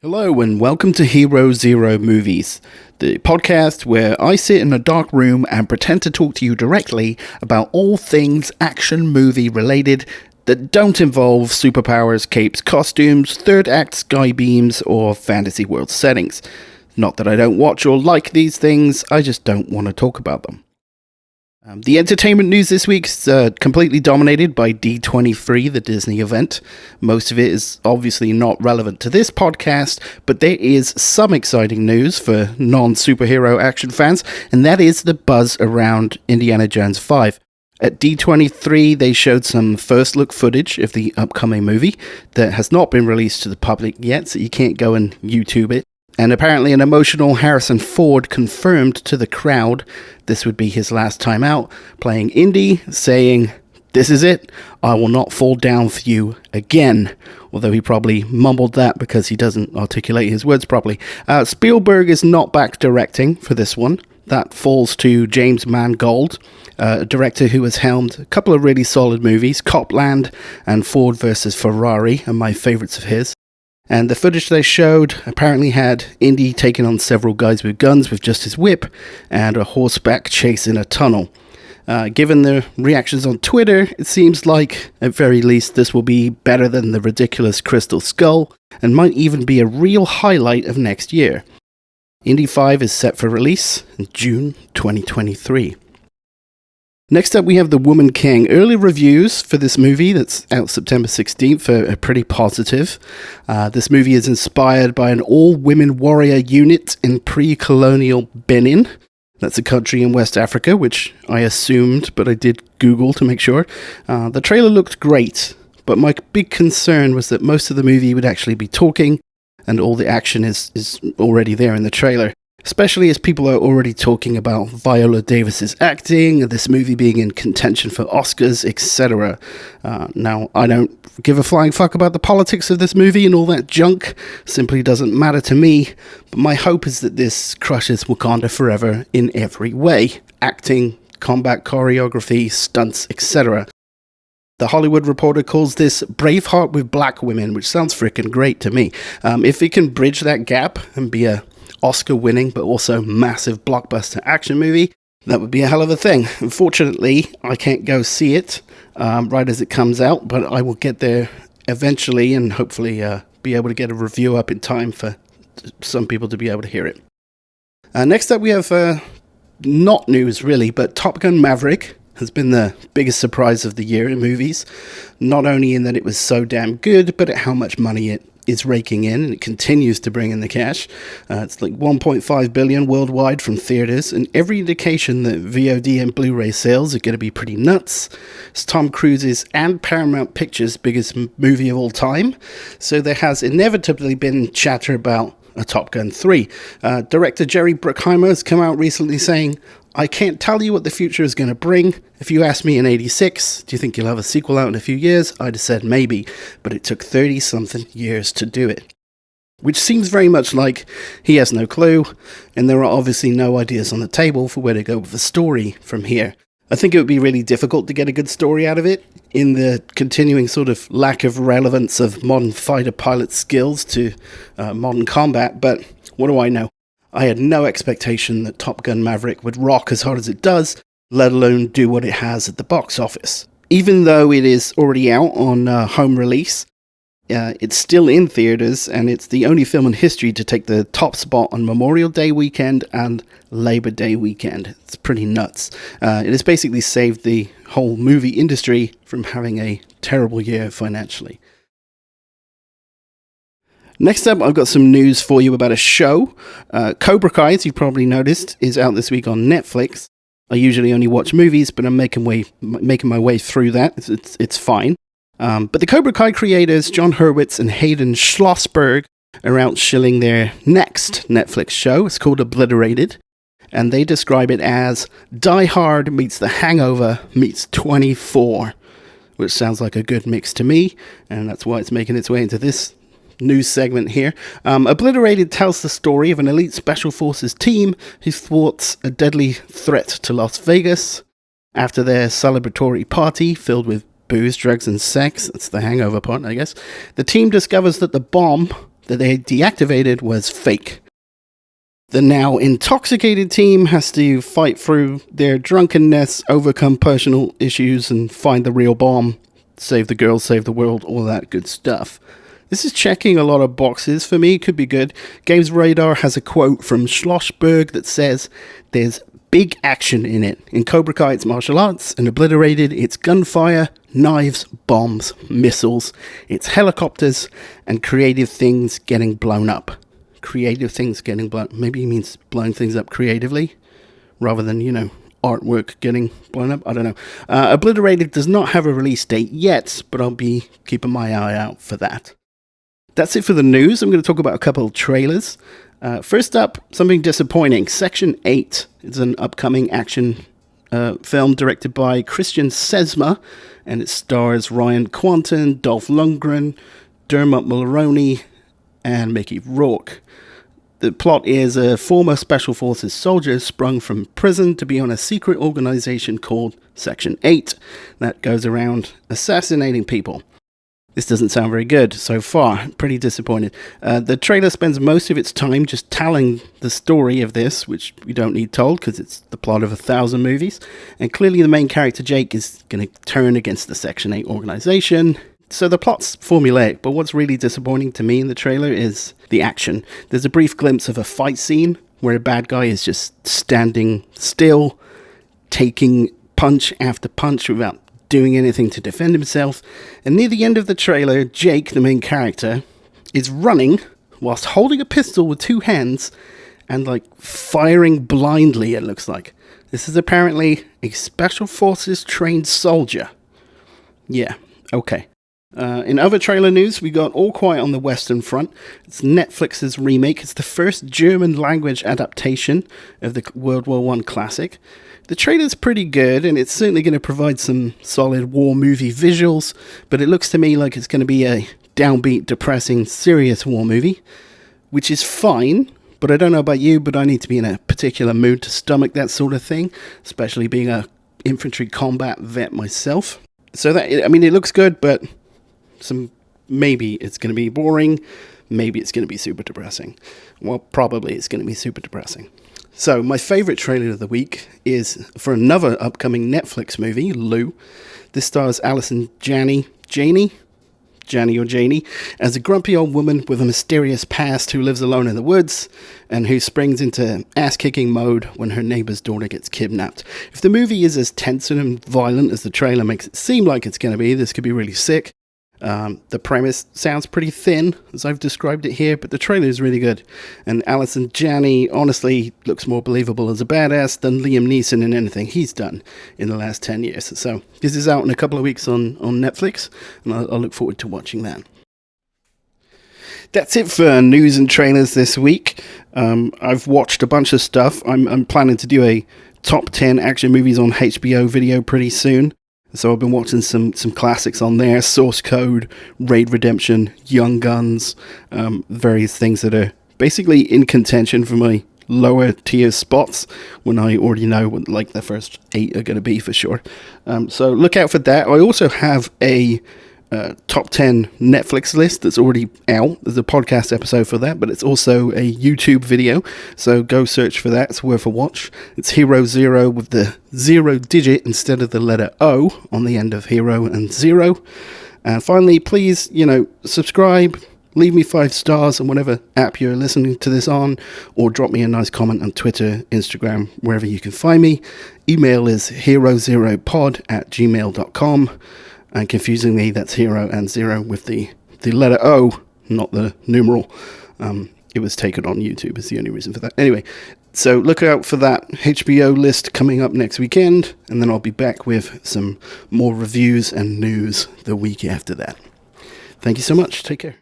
Hello and welcome to Hero Zero Movies, the podcast where I sit in a dark room and pretend to talk to you directly about all things action movie related that don't involve superpowers, capes, costumes, third act sky beams, or fantasy world settings. Not that I don't watch or like these things, I just don't want to talk about them. The entertainment news this week is completely dominated by D23, the Disney event. Most of it is obviously not relevant to this podcast, but there is some exciting news for non-superhero action fans, and that is the buzz around Indiana Jones 5. At D23, they showed some first-look footage of the upcoming movie that has not been released to the public yet, so you can't go and YouTube it. And apparently an emotional Harrison Ford confirmed to the crowd this would be his last time out, playing Indy, saying, "This is it, I will not fall down for you again." Although he probably mumbled that because he doesn't articulate his words properly. Spielberg is not back directing for this one. That falls to James Mangold, a director who has helmed a couple of really solid movies. Copland and Ford vs. Ferrari are my favourites of his. And the footage they showed apparently had Indy taking on several guys with guns with just his whip and a horseback chase in a tunnel. Given the reactions on Twitter, it seems like, at very least, this will be better than the ridiculous Crystal Skull and might even be a real highlight of next year. Indy 5 is set for release in June 2023. Next up, we have The Woman King. Early reviews for this movie that's out September 16th are pretty positive. This movie is inspired by an all-women warrior unit in pre-colonial Benin. That's a country in West Africa, which I assumed, but I did Google to make sure. The trailer looked great, but my big concern was that most of the movie would actually be talking, and all the action is already there in the trailer. Especially as people are already talking about Viola Davis's acting, this movie being in contention for Oscars, etc. Now, I don't give a flying fuck about the politics of this movie and all that junk. Simply doesn't matter to me. But my hope is that this crushes Wakanda forever in every way. Acting, combat choreography, stunts, etc. The Hollywood Reporter calls this Braveheart with black women, which sounds freaking great to me. If it can bridge that gap and be a Oscar-winning but also massive blockbuster action movie, that would be a hell of a thing. Unfortunately, I can't go see it right as it comes out, but I will get there eventually and hopefully be able to get a review up in time for some people to be able to hear it. Next up, we have not news really, but Top Gun Maverick has been the biggest surprise of the year in movies, not only in that it was so damn good, but at how much money it is raking in, and it continues to bring in the cash. It's like $1.5 billion worldwide from theaters, and every indication that VOD and Blu-ray sales are going to be pretty nuts. It's Tom Cruise's and Paramount Pictures' biggest movie of all time, so there has inevitably been chatter about a Top Gun 3. Director Jerry Bruckeheimer has come out recently saying, "I can't tell you what the future is going to bring. If you asked me in 86, do you think you'll have a sequel out in a few years? I'd have said maybe, but it took 30-something years to do it." Which seems very much like he has no clue, and there are obviously no ideas on the table for where to go with the story from here. I think it would be really difficult to get a good story out of it, in the continuing sort of lack of relevance of modern fighter pilot skills to modern combat, but what do I know? I had no expectation that Top Gun Maverick would rock as hard as it does, let alone do what it has at the box office. Even though it is already out on home release, it's still in theaters, and it's the only film in history to take the top spot on Memorial Day weekend and Labor Day weekend. It's pretty nuts. It has basically saved the whole movie industry from having a terrible year financially. Next up, I've got some news for you about a show. Cobra Kai, as you've probably noticed, is out this week on Netflix. I usually only watch movies, but I'm making my way through that. It's fine. But the Cobra Kai creators, John Hurwitz and Hayden Schlossberg, are out shilling their next Netflix show. It's called Obliterated, and they describe it as Die Hard meets The Hangover meets 24, which sounds like a good mix to me, and that's why it's making its way into this news segment here. Obliterated tells the story of an elite special forces team who thwarts a deadly threat to Las Vegas. After their celebratory party filled with booze, drugs, and sex, that's the hangover part, I guess, the team discovers that the bomb that they deactivated was fake. The now intoxicated team has to fight through their drunkenness, overcome personal issues, and find the real bomb. Save the girl, save the world, all that good stuff. This is checking a lot of boxes for me. Could be good. Games Radar has a quote from Schlossberg that says, "There's big action in it. In Cobra Kai, it's martial arts. In Obliterated, it's gunfire, knives, bombs, missiles. It's helicopters and creative things getting blown up." Creative things getting blown. Maybe he means blowing things up creatively rather than, artwork getting blown up. I don't know. Obliterated does not have a release date yet, but I'll be keeping my eye out for that. That's it for the news. I'm going to talk about a couple of trailers. First up, something disappointing. Section 8 is an upcoming action film directed by Christian Sesma, and it stars Ryan Quanten, Dolph Lundgren, Dermot Mulroney, and Mickey Rourke. The plot is a former Special Forces soldier sprung from prison to be on a secret organization called Section 8 that goes around assassinating people. This doesn't sound very good so far. Pretty disappointed. The trailer spends most of its time just telling the story of this, which we don't need told because it's the plot of 1,000 movies. And clearly the main character, Jake, is going to turn against the Section 8 organization. So the plot's formulaic, but what's really disappointing to me in the trailer is the action. There's a brief glimpse of a fight scene where a bad guy is just standing still, taking punch after punch without doing anything to defend himself. And near the end of the trailer, Jake, the main character, is running whilst holding a pistol with two hands and firing blindly, it looks like. This is apparently a Special Forces trained soldier. Yeah, okay. In other trailer news, we got All Quiet on the Western Front. It's Netflix's remake. It's the first German language adaptation of the World War I classic. The trailer's pretty good, and it's certainly going to provide some solid war movie visuals, but it looks to me like it's going to be a downbeat, depressing, serious war movie, which is fine, but I don't know about you, but I need to be in a particular mood to stomach that sort of thing, especially being a infantry combat vet myself. So it looks good, but maybe it's going to be boring, maybe it's going to be super depressing. Well, probably it's going to be super depressing. So my favorite trailer of the week is for another upcoming Netflix movie, Lou. This stars Alison Janney, as a grumpy old woman with a mysterious past who lives alone in the woods and who springs into ass-kicking mode when her neighbor's daughter gets kidnapped. If the movie is as tense and violent as the trailer makes it seem like it's going to be, this could be really sick. The premise sounds pretty thin, as I've described it here, but the trailer is really good. And Alison Janney honestly looks more believable as a badass than Liam Neeson in anything he's done in the last 10 years. So this is out in a couple of weeks on Netflix, and I'll look forward to watching that. That's it for news and trailers this week. I've watched a bunch of stuff. I'm planning to do a top 10 action movies on HBO video pretty soon. So I've been watching some classics on there: Source Code, Raid Redemption, Young Guns, various things that are basically in contention for my lower tier spots when I already know what the first 8 are going to be for sure. So look out for that. I also have a top 10 Netflix list that's already out. There's a podcast episode for that, but it's also a YouTube video, so go search for that. It's worth a watch. It's Hero Zero with the 0 digit instead of the letter O on the end of Hero and Zero. And finally, please, subscribe, leave me 5 stars on whatever app you're listening to this on, or drop me a nice comment on Twitter, Instagram, wherever you can find me. Email is herozeropod@gmail.com. And confusingly, that's Hero and Zero with the letter O, not the numeral. It was taken on YouTube is the only reason for that. Anyway, so look out for that HBO list coming up next weekend, and then I'll be back with some more reviews and news the week after that. Thank you so much. Take care.